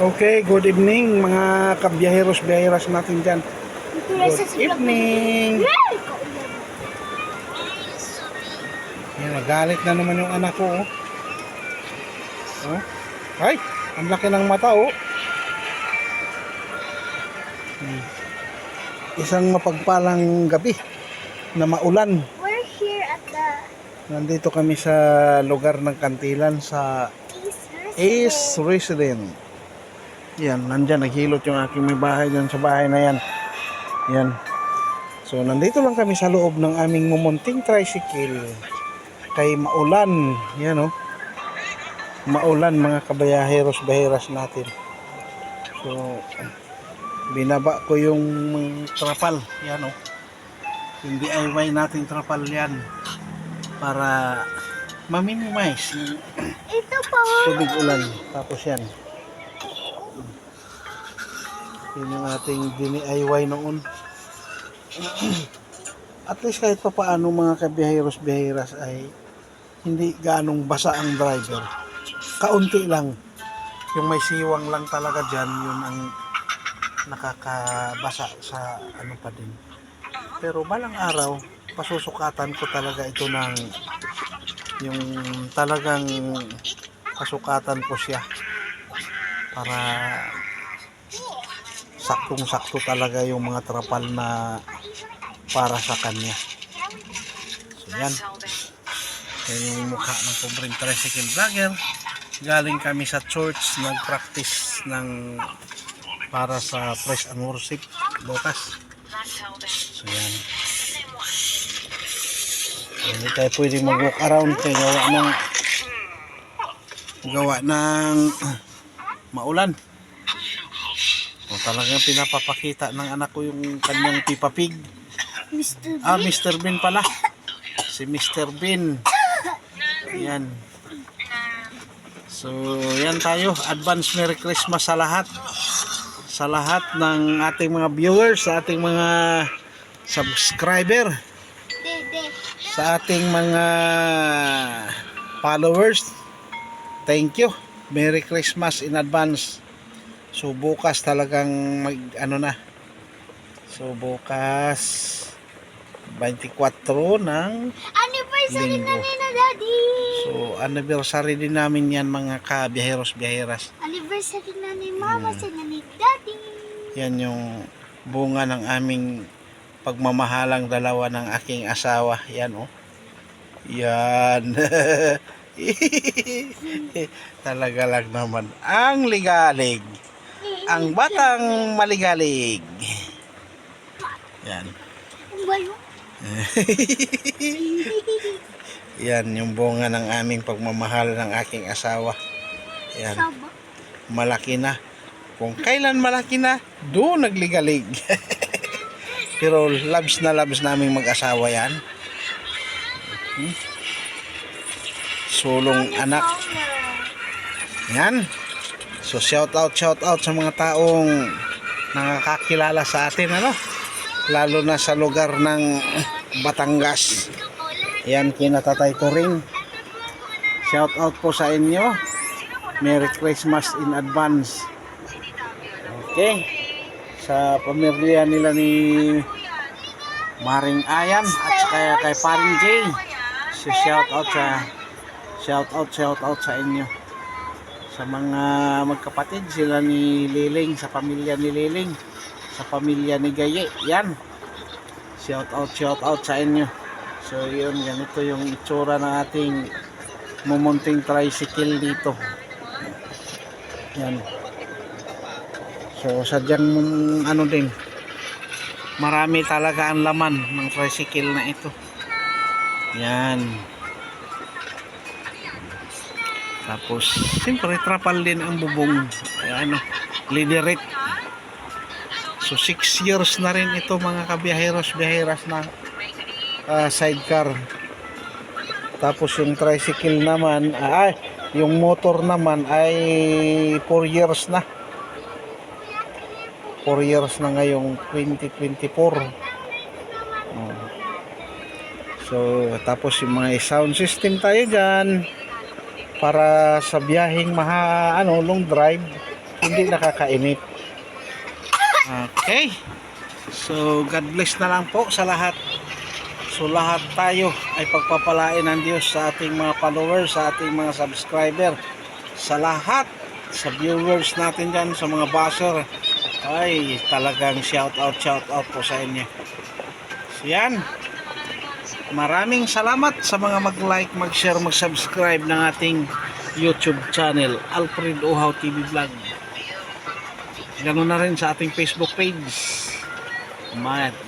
Okay, good evening mga kabiyaheros-biyaheras natin dyan. Good evening. Yan, nagalit na naman yung anak ko. Oh. Ay, ang laki ng mata oh. Isang mapagpalang gabi na maulan. We're here at the Nandito kami sa lugar ng Kantilan sa East Resident. Yan, nandyan, naghilot yung aking may bahay dyan sa bahay na yan. Yan. So, nandito lang kami sa loob ng aming mumunting tricycle. Kay maulan. Yan, oh. Maulan, mga kabayaheros-baheras natin. So, binaba ko yung trapal. Yan, oh. Yung DIY nating trapal yan. Para ma-minimize yung ito po. tubig ulan. Tapos yan. Yun yung ating DIY noon. At least kahit pa paano mga kabiyaheros-biyaheras ay hindi ganong basa ang driver. Kaunti lang. Yung may siwang lang talaga dyan, yun ang nakakabasa sa ano pa din. Pero balang araw, pasusukatan ko talaga ito ng yung talagang pasukatan ko siya para saktong-sakto talaga yung mga trapal na para sa kanya. So yan. Yan yung mukha ng pobreng tricycle vlogger. Galing kami sa church, nag-practice ng para sa praise and worship bukas. So yan. Hindi tayo pwede mag-walk around kaya gawa ng maulan. O, talagang pinapapakita ng anak ko yung kanyang Peppa Pig. Mr. Ah, Mr. Bean pala. Si Mr. Bean. Yan. So, yan tayo. Advance Merry Christmas sa lahat. Sa lahat ng ating mga viewers, sa ating mga subscriber, sa ating mga followers. Thank you. Merry Christmas in advance. So bukas talagang ano na. So bukas 24 ng Anniversary Linggo. na ni na Daddy. So anniversary din namin yan mga kabiyaheros-biyaheras. Anniversary na ni Mama sa na ni Daddy. Yan yung bunga ng aming pagmamahalang dalawa ng aking asawa. Yan oh. Yan. Talaga lang naman ang ligalig. Ang batang maligalig. Yan. Ang bayo. Yan yung bunga ng aming pagmamahal ng aking asawa. Yan. Saba. Malaki na. Kung kailan malaki na, doon nagligalig. Pero loves na loves naming mag-asawa yan. Sulong anak. Yan. So shout out sa mga taong nakakakilala sa atin, ano? Lalo na sa lugar ng Batangas. Yan, kina Tatay Turing. Shout out po sa inyo. Merry Christmas in advance. Okay. Sa pamilya nila ni Maring Ayan at kaya kay Paring Jay. So shout out sa inyo. Sa mga magkapatid sila ni Liling, sa pamilya ni Liling, sa pamilya ni Gaye. Yan. Shout out sa inyo. So yun, ganito yung itsura ng ating mumunting tricycle dito. Yan. So sadyang ano din, marami talaga ang laman ng tricycle na ito. Yan. Tapos, siyempre, trapal din ang bubong. Liderate. So, 6 years na rin ito mga kabiyaheros-biyaheras na sidecar. Tapos, yung tricycle naman, yung motor naman ay 4 years na. 4 years na ngayong 2024. So, tapos yung mga sound system tayo dyan. Para sa biyaheng long drive, hindi nakakainip. Okay. So, God bless na lang po sa lahat. So, lahat tayo ay pagpapalain ng Diyos sa ating mga followers, sa ating mga subscriber, sa lahat, sa viewers natin dyan, sa mga basher. Ay, talagang shout out po sa inyo. So, yan. Maraming salamat sa mga mag-like, mag-share, mag-subscribe ng ating YouTube channel, Alfred Uhaw TV Vlog. Ganoon na rin sa ating Facebook page.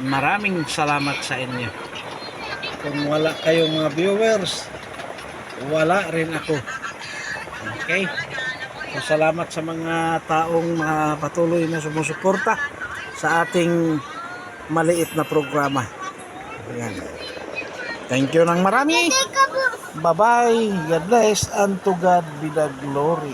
Maraming salamat sa inyo. Kung wala kayong mga viewers, wala rin ako. Okay? So, salamat sa mga taong patuloy na sumusuporta sa ating maliit na programa. Ayan. Thank you ng marami. Teka po. Bye-bye. God bless and to God be the glory.